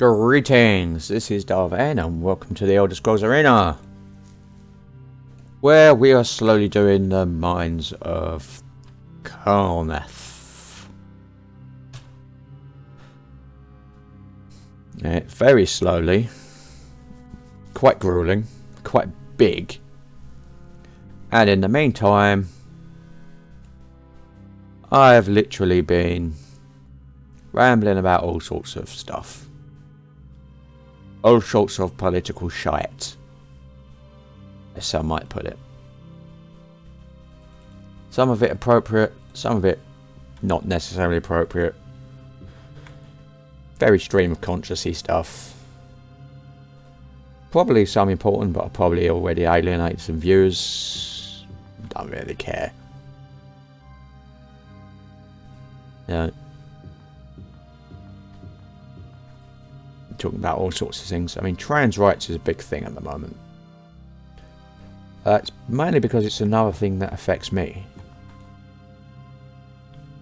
Greetings, this is Vane and welcome to the Elder Scrolls Arena, where we are slowly doing the mines of crammed. Very slowly, quite grueling, quite big, and in the meantime I have literally been rambling about all sorts of stuff. All sorts of political shite, as some might put it. Some of it appropriate, some of it not necessarily appropriate. Very stream of consciousness stuff. Probably some important, but I probably already alienated some viewers. Don't really care. Yeah. Talking about all sorts of things. I mean, trans rights is a big thing at the moment. It's mainly because it's another thing that affects me.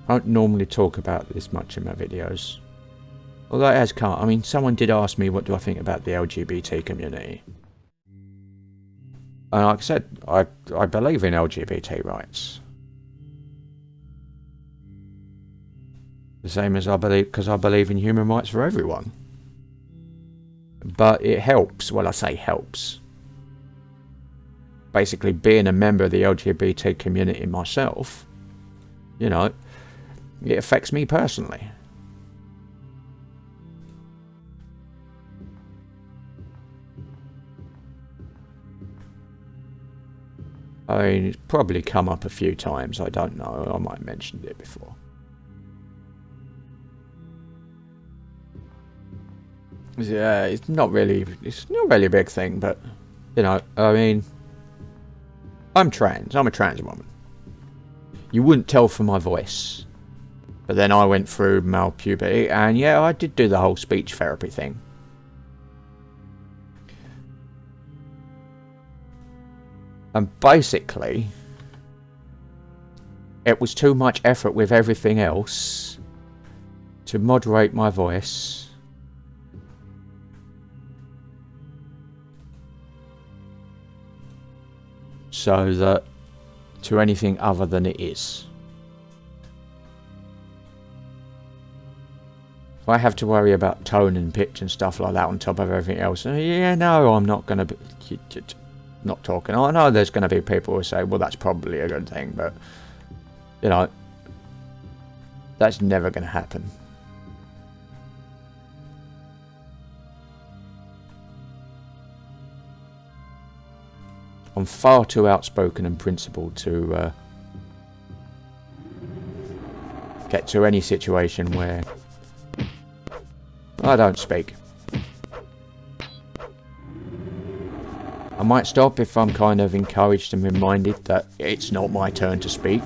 I don't normally talk about this much in my videos. Although it has come. I mean, someone did ask me what do I think about the LGBT community. And like I said, I believe in LGBT rights. The same as I believe in human rights for everyone. But it helps. Well, I say helps. Basically, being a member of the LGBT community myself, you know, it affects me personally. I mean, it's probably come up a few times. I don't know. I might have mentioned it before. Yeah, it's not really a big thing, but you know, I mean, I'm trans. I'm a trans woman. You wouldn't tell from my voice, but then I went through male puberty, and yeah, I did do the whole speech therapy thing. And basically, it was too much effort with everything else to moderate my voice. So that to anything other than it is. If I have to worry about tone and pitch and stuff like that on top of everything else, yeah, no, I'm not going to be not talking. I know there's going to be people who say, well, that's probably a good thing, but you know, that's never going to happen. I'm far too outspoken and principled to get to any situation where I don't speak. I might stop if I'm kind of encouraged and reminded that it's not my turn to speak.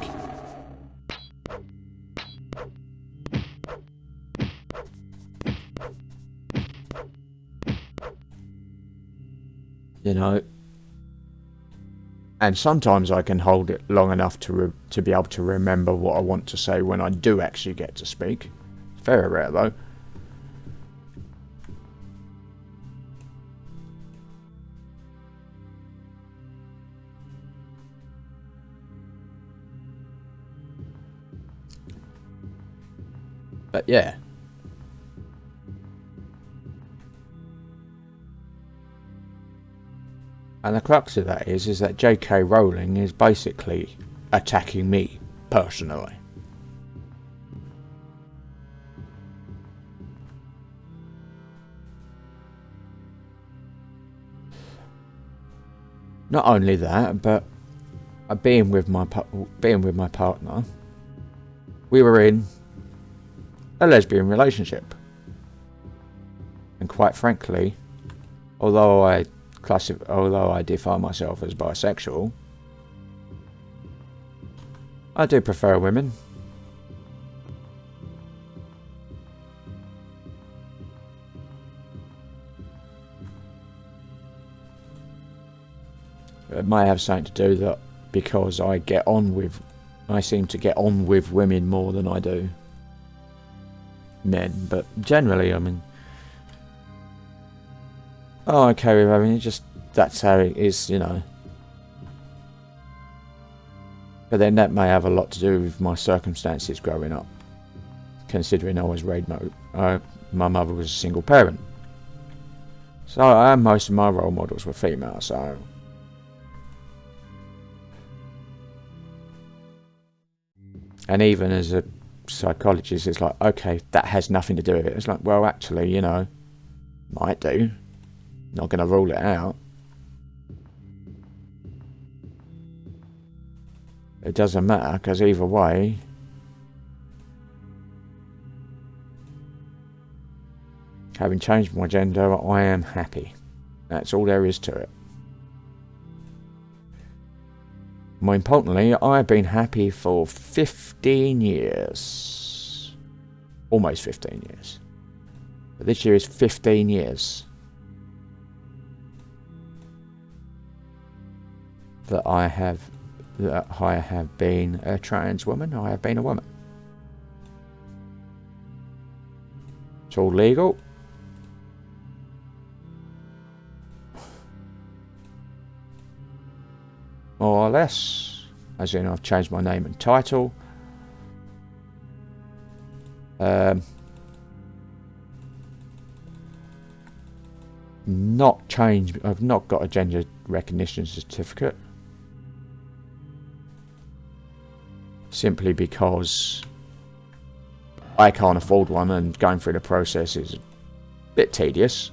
You know. And sometimes I can hold it long enough to be able to remember what I want to say when I do actually get to speak. It's very rare though. But yeah. And the crux of that is that J.K. Rowling is basically attacking me, personally. Not only that, but being with my partner, we were in a lesbian relationship. And quite frankly, although I define myself as bisexual, I do prefer women. It might have something to do that because I seem to get on with women more than I do men, but generally, I mean, I'm okay with having it, just that's how it is, you know. But then that may have a lot to do with my circumstances growing up, considering I was raised, my mother was a single parent. So most of my role models were female, so... And even as a psychologist, it's like, okay, that has nothing to do with it. It's like, well, actually, you know, might do. Not going to rule it out. It doesn't matter, because either way... Having changed my gender, I am happy. That's all there is to it. More importantly, I've been happy for 15 years. Almost 15 years. But this year is 15 years. That I have been a trans woman. I have been a woman. It's all legal. More or less, as in I've changed my name and title. Not changed. I've not got a gender recognition certificate, simply because I can't afford one, and going through the process is a bit tedious.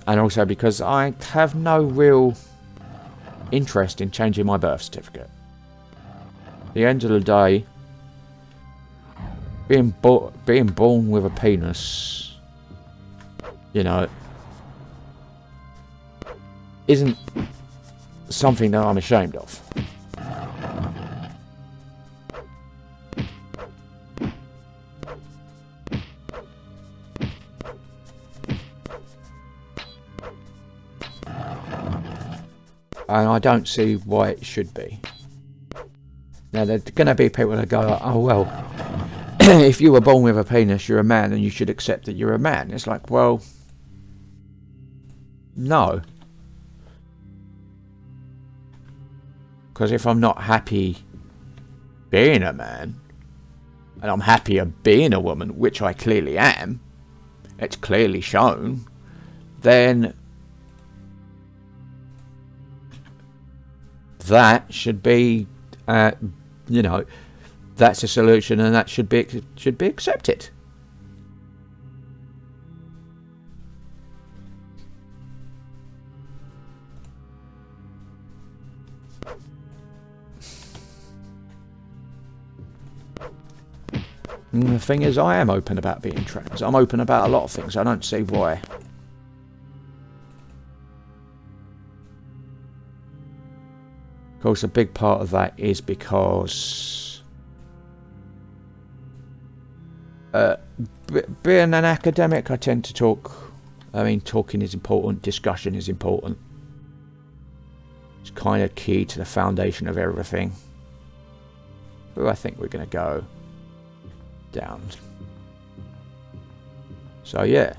Also because I have no real interest in changing my birth certificate. At the end of the day, being born with a penis, you know, isn't something that I'm ashamed of. And I don't see why it should be. Now, there's going to be people that go, oh, well, if you were born with a penis, you're a man, and you should accept that you're a man. It's like, well, no. Because if I'm not happy being a man, and I'm happier being a woman, which I clearly am, it's clearly shown, then that should be, you know, that's a solution, and that should be accepted. And the thing is, I am open about being trans. I'm open about a lot of things. I don't see why. Of course, a big part of that is because being an academic, I tend to talk. I mean, talking is important. Discussion is important. It's kind of key to the foundation of everything. But I think we're going to go down. So yeah.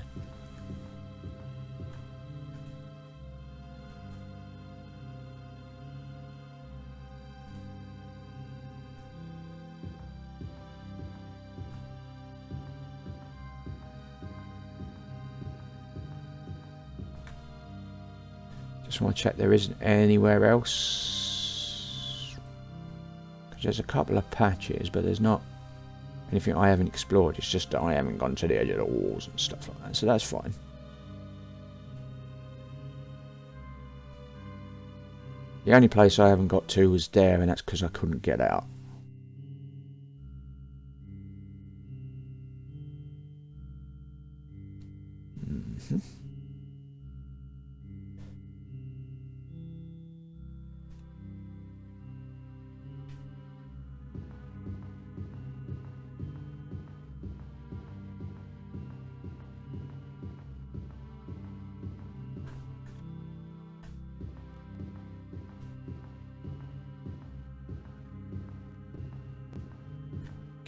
Just want to check there isn't anywhere else. Because there's a couple of patches, but there's not anything I haven't explored. It's just that I haven't gone to the edge of the walls and stuff like that, so that's fine. The only place I haven't got to was there, and that's because I couldn't get out.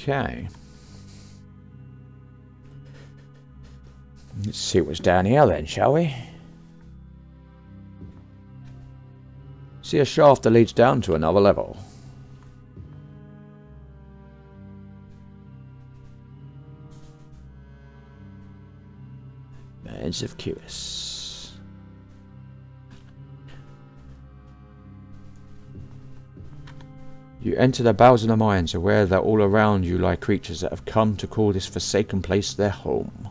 Okay. Let's see what's down here then, shall we? See a shaft that leads down to another level. Edge of Curious. You enter the bowels of the mines, aware that all around you lie creatures that have come to call this forsaken place their home.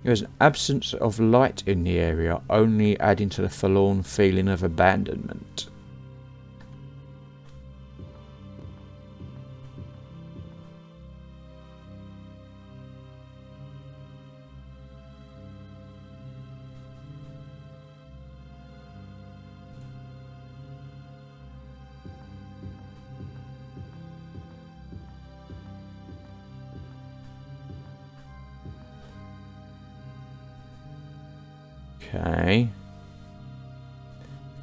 There is an absence of light in the area, only adding to the forlorn feeling of abandonment. Okay.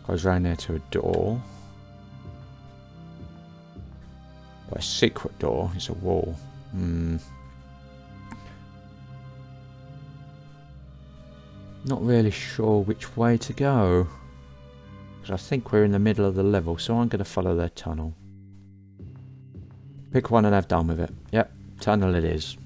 Goes round there to a door. A secret door. It's a wall. Not really sure which way to go. Because I think we're in the middle of the level, so I'm going to follow their tunnel. Pick one and have done with it. Yep, tunnel it is.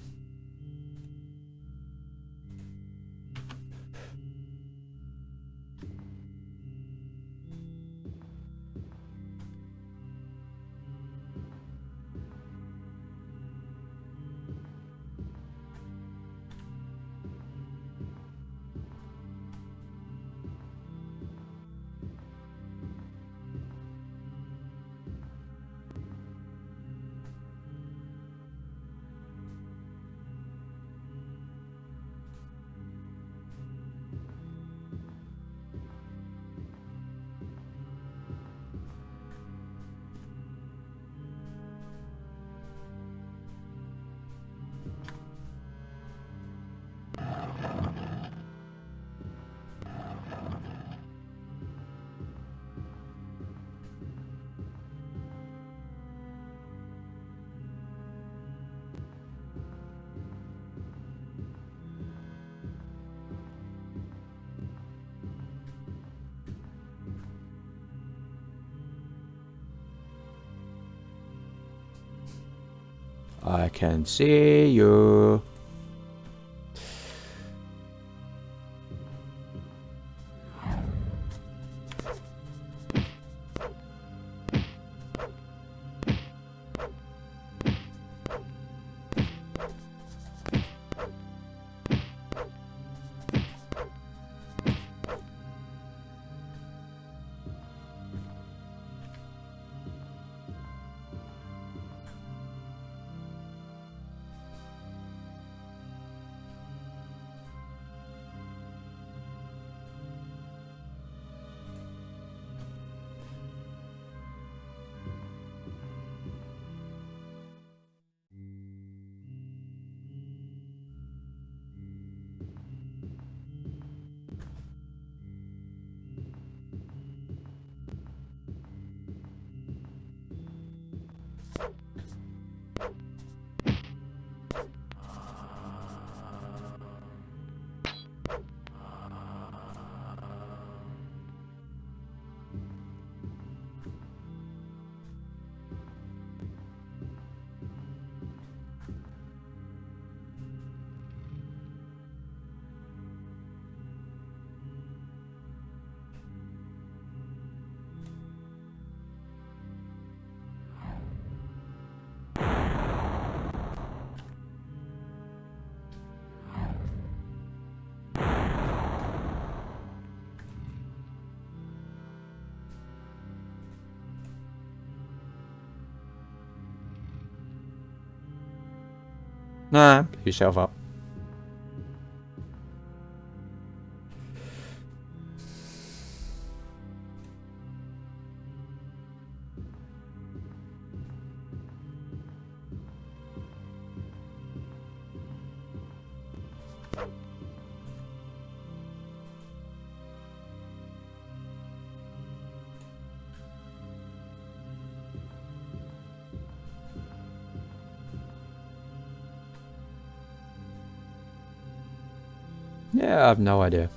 I can see you. Nah, pick yourself up. Yeah, I have no idea.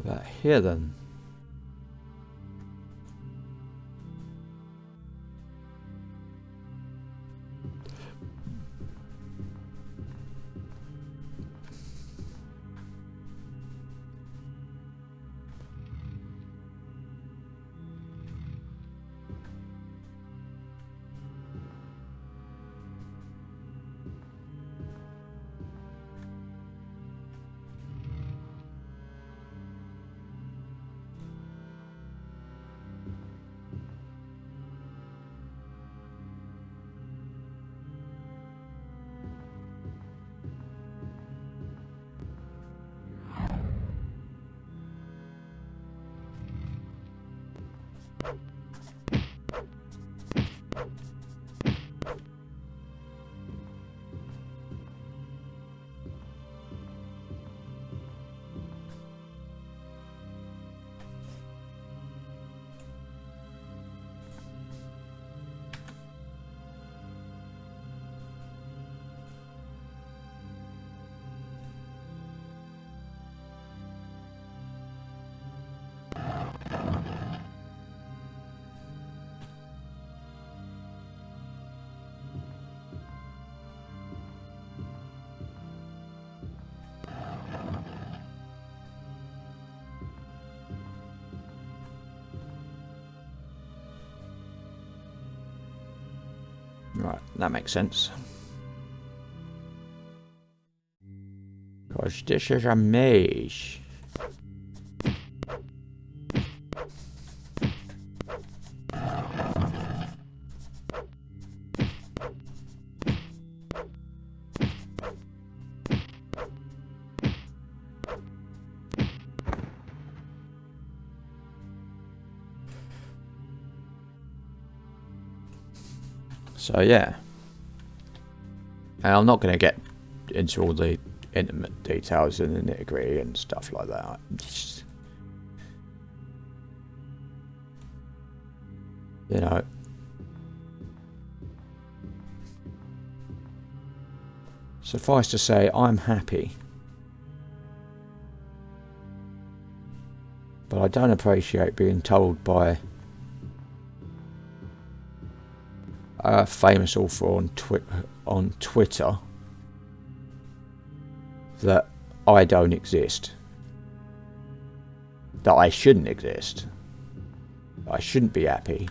About here then. Right, that makes sense. Because this is a maze. So yeah, and I'm not going to get into all the intimate details and the nitty-gritty and stuff like that. Just, you know, suffice to say, I'm happy, but I don't appreciate being told by a famous author on Twitter that I don't exist, that I shouldn't exist, that I shouldn't be happy,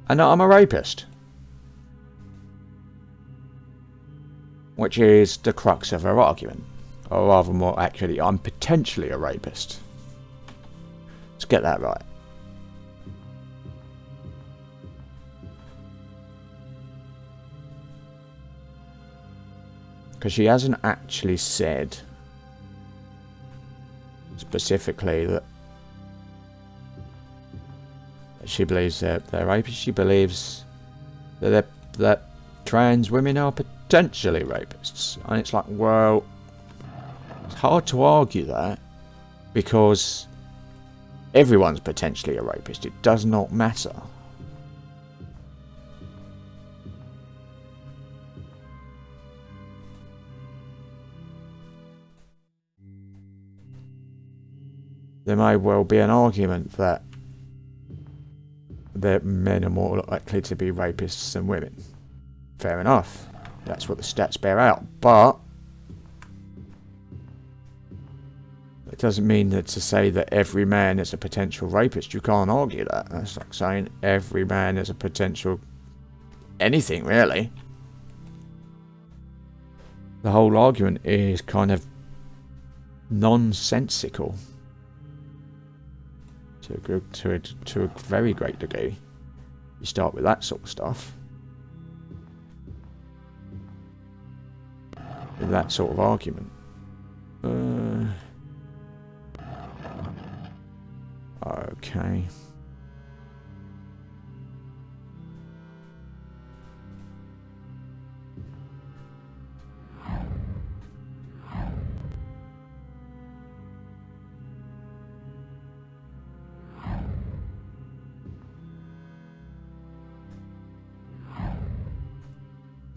and that I'm a rapist, which is the crux of her argument, or rather more actually, I'm potentially a rapist. Let's get that right. Because she hasn't actually said specifically that she believes they're rapists. She believes that trans women are potentially rapists. And it's like, well, it's hard to argue that because everyone's potentially a rapist. It does not matter. There may well be an argument that men are more likely to be rapists than women. Fair enough. That's what the stats bear out. But it doesn't mean that to say that every man is a potential rapist. You can't argue that. That's like saying every man is a potential anything, really. the whole argument is kind of nonsensical to a very great degree. You start with that sort of stuff, with that sort of argument. Okay.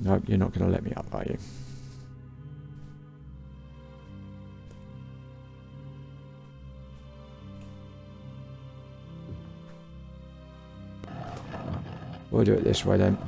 Nope, you're not going to let me up, are you? We'll do it this way then.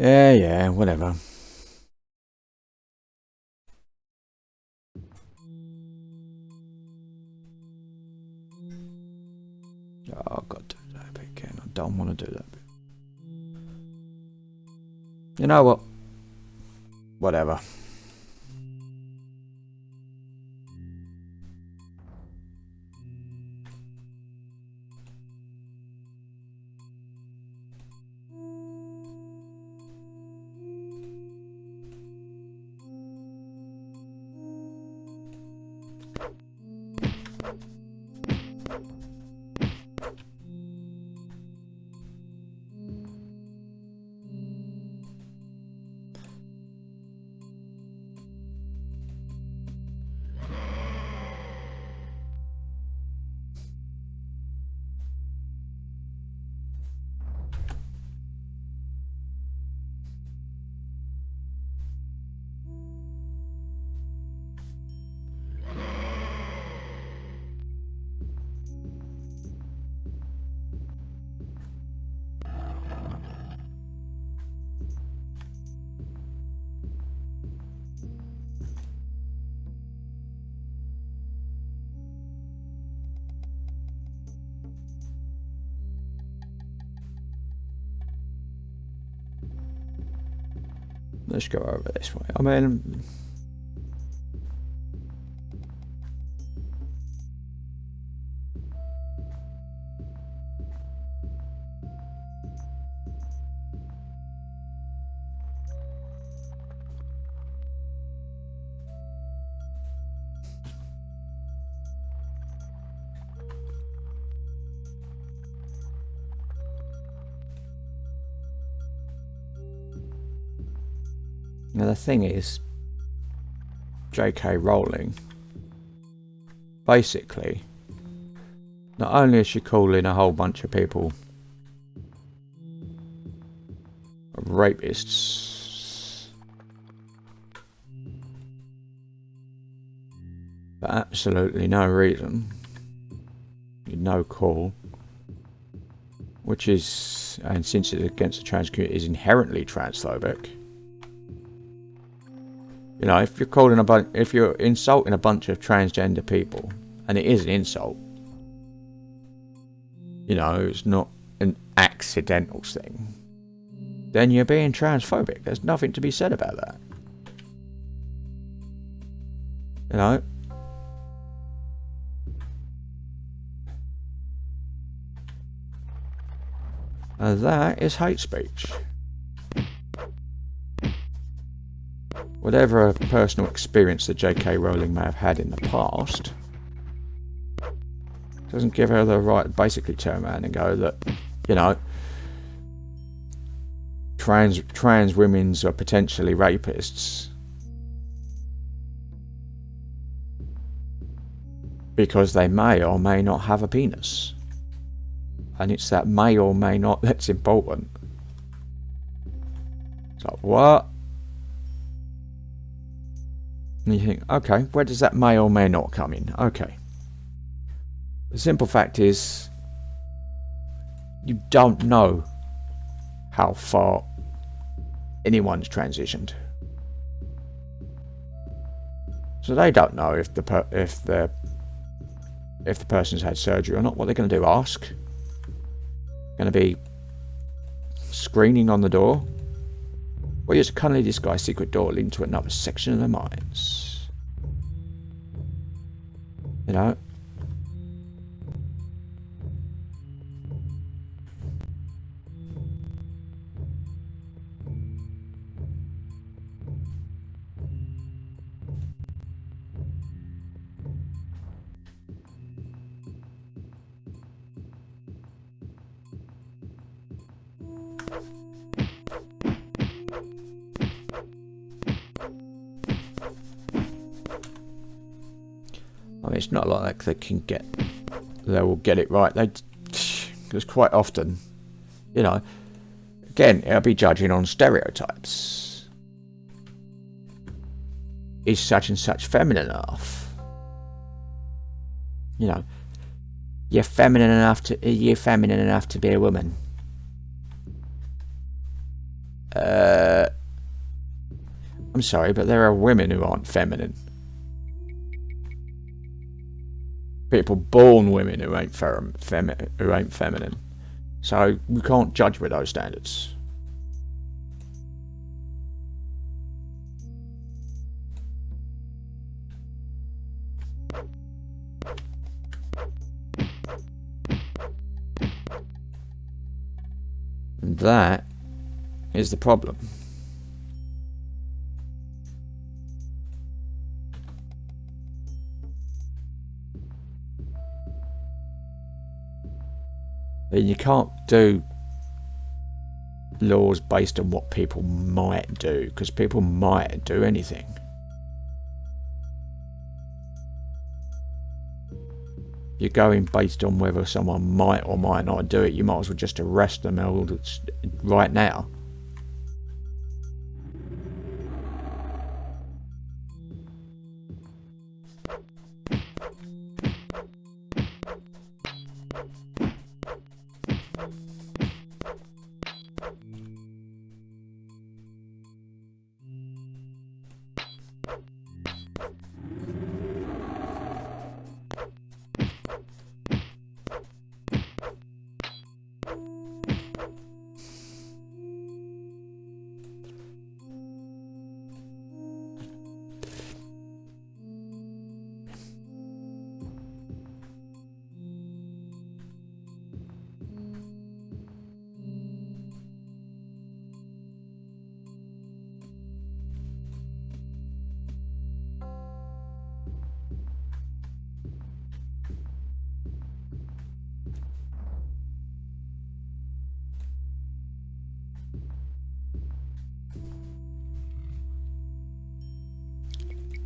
Yeah, whatever. Oh, I've got to do that bit again. I don't want to do that bit. You know what? Whatever. Let's go over this way. I mean, now the thing is, J.K. Rowling, basically, not only is she calling a whole bunch of people rapists, for absolutely no reason, no call, which is, and since it's against the trans community, is inherently transphobic. You know, if you're calling if you're insulting a bunch of transgender people, and it is an insult, you know, it's not an accidental thing, then you're being transphobic. There's nothing to be said about that. You know? And that is hate speech. Whatever personal experience that J.K. Rowling may have had in the past doesn't give her the right to basically turn around and go that, you know, trans women are potentially rapists because they may or may not have a penis. And it's that may or may not that's important. It's like, what? And you think, okay, where does that may or may not come in? Okay. The simple fact is, you don't know how far anyone's transitioned. So they don't know if the person's had surgery or not. What they're going to do? Ask? Going to be screening on the door? Or use a cunningly disguised secret door leading to another section of their minds? You know? I mean, it's not like they will get it right. Because quite often, you know, again, it'll be judging on stereotypes. Is such and such feminine enough? You know, you're feminine enough to be a woman. I'm sorry, but there are women who aren't feminine. People born women who ain't feminine. So we can't judge with those standards. And that is the problem. You can't do laws based on what people might do, because people might do anything. You're going based on whether someone might or might not do it. You might as well just arrest them right now.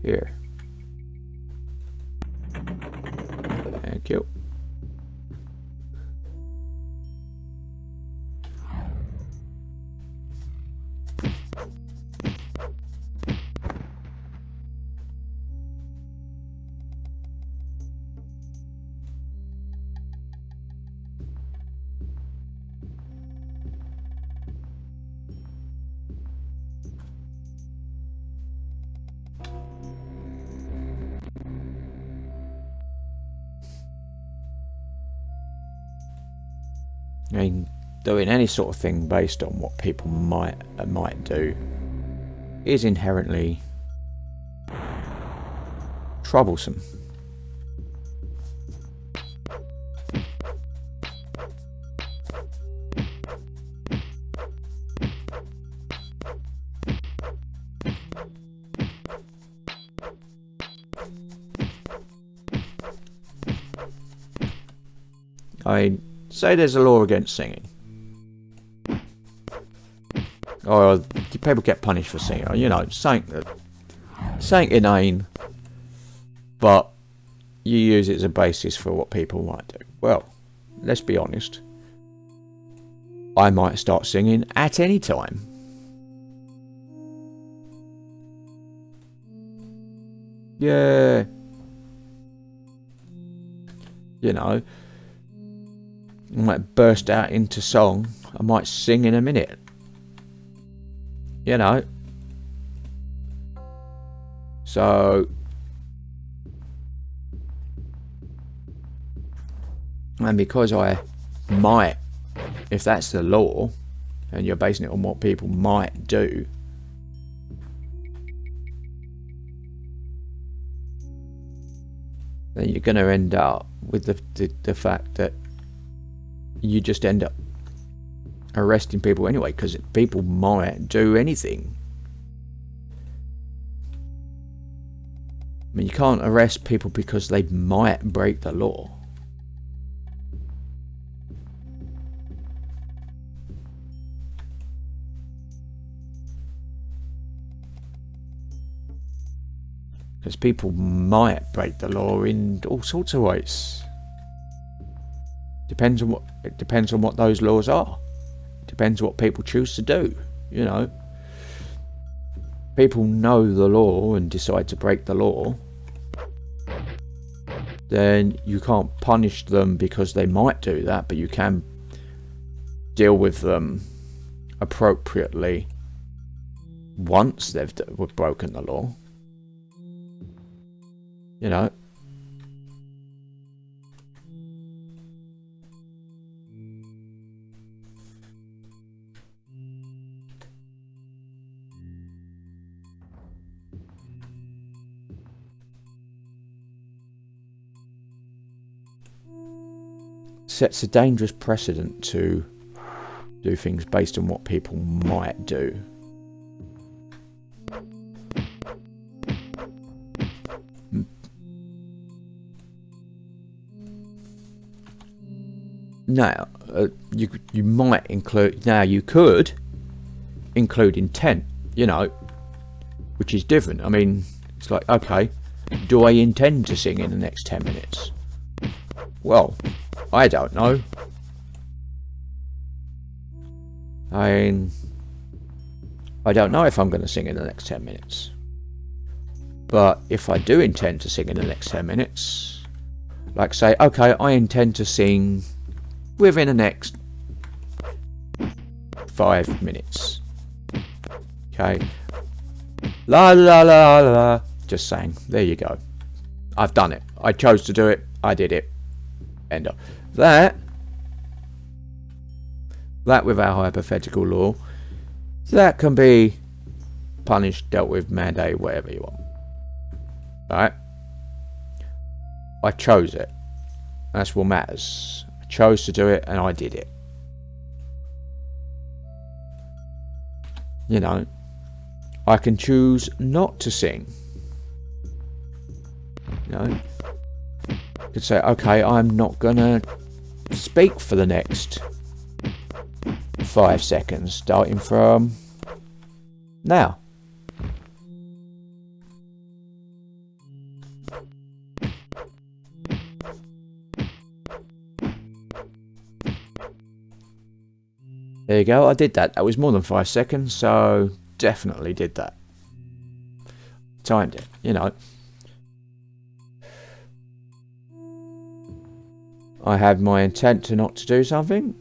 Here. Thank you. I mean, doing any sort of thing based on what people might do is inherently troublesome. I mean, say there's a law against singing. Or people get punished for singing. Or, you know, something inane, but you use it as a basis for what people might do. Well, let's be honest. I might start singing at any time. Yeah. You know. I might burst out into song. I might sing in a minute. You know. So. And because I might, if that's the law, and you're basing it on what people might do, then you're going to end up with the fact that you just end up arresting people anyway, because people might do anything. I mean, you can't arrest people because they might break the law. Because people might break the law in all sorts of ways. It depends on what those laws are. It depends what people choose to do. You know, people know the law and decide to break the law. Then you can't punish them because they might do that, but you can deal with them appropriately once they've broken the law. You know. Sets a dangerous precedent to do things based on what people might do. Now, you might include. Now, you could include intent. You know, which is different. I mean, it's like, okay, do I intend to sing in the next 10 minutes? Well, I don't know. I don't know if I'm going to sing in the next 10 minutes. But if I do intend to sing in the next 10 minutes, like say, okay, I intend to sing within the next 5 minutes. Okay. La la la la la. Just saying. There you go. I've done it. I chose to do it. I did it. End of. That with our hypothetical law, that can be punished, dealt with, mandated, whatever you want. Alright? I chose it. That's what matters. I chose to do it and I did it. You know, I can choose not to sing. You know, I could say, okay, I'm not gonna speak for the next 5 seconds, starting from now. There you go, I did that. That was more than 5 seconds, so definitely did that. Timed it, you know. I had my intent to not to do something,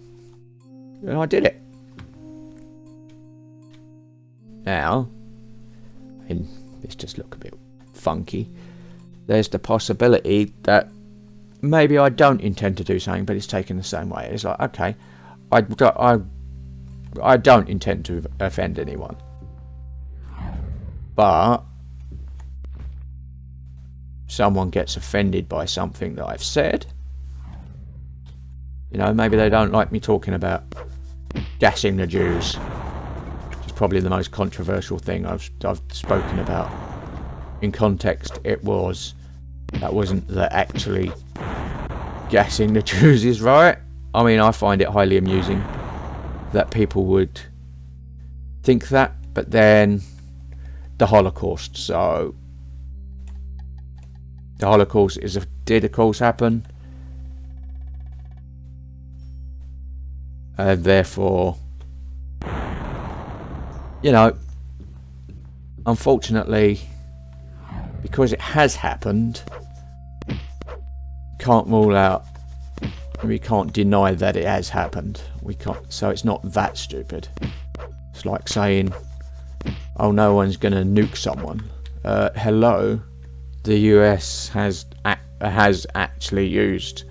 and I did it. Now, and this just look a bit funky, there's the possibility that maybe I don't intend to do something, but it's taken the same way. It's like, okay, I don't intend to offend anyone, but someone gets offended by something that I've said. You know, maybe they don't like me talking about gassing the Jews, which is probably the most controversial thing I've spoken about. In context, that wasn't that actually gassing the Jews is right. I mean, I find it highly amusing that people would think that, but then the Holocaust. So the Holocaust did of course happen, and therefore, you know, unfortunately, because it has happened, can't rule out, we can't deny that it has happened. We can't, so it's not that stupid. It's like saying, oh, no one's going to nuke someone. Hello, the US has actually used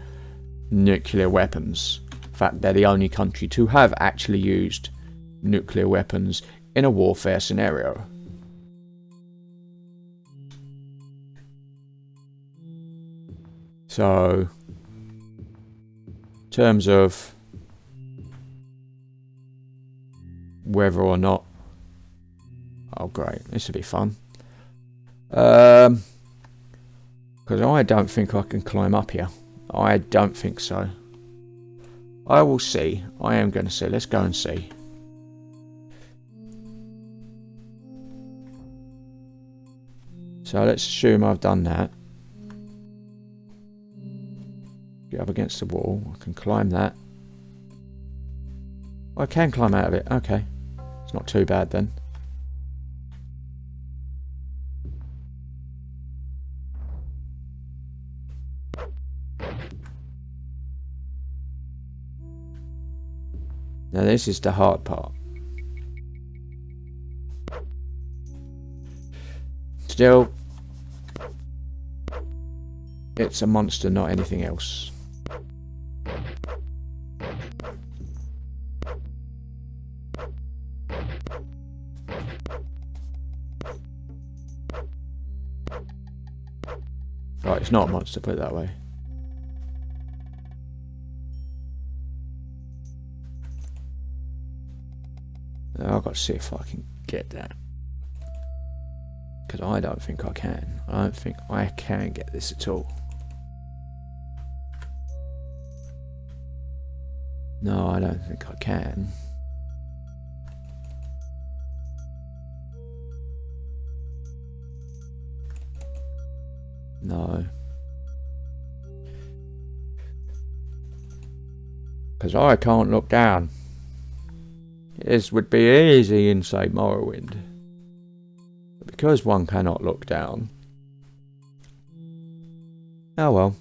nuclear weapons. In fact, they're the only country to have actually used nuclear weapons in a warfare scenario. So, in terms of whether or not, oh great, this will be fun. Because I don't think I can climb up here. I don't think so. I will see. I am going to see. Let's go and see. So let's assume I've done that. Get up against the wall. I can climb that. I can climb out of it. Okay. It's not too bad then. Now this is the hard part. Still, it's a monster, not anything else. Right, it's not a monster, put it that way. Now I've got to see if I can get that. Because I don't think I can. I don't think I can get this at all. No, I don't think I can. No. Because I can't look down. This would be easy in, say, Morrowind. But because one cannot look down... Oh well.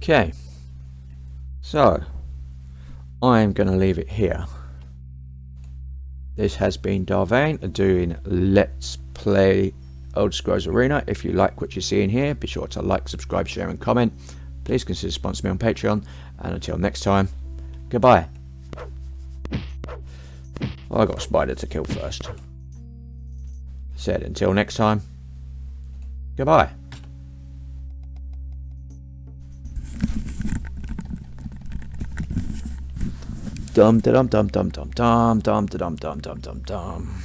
Okay, so I am going to leave it here. This has been Vane doing Let's Play Elder Scrolls Arena. If you like what you see in here, be sure to like, subscribe, share and comment. Please consider sponsoring me on Patreon, and until next time, goodbye. Well, I got a spider to kill first. Said until next time, goodbye. Dum dum dum dum dum dum dum dum dum dum dum dum.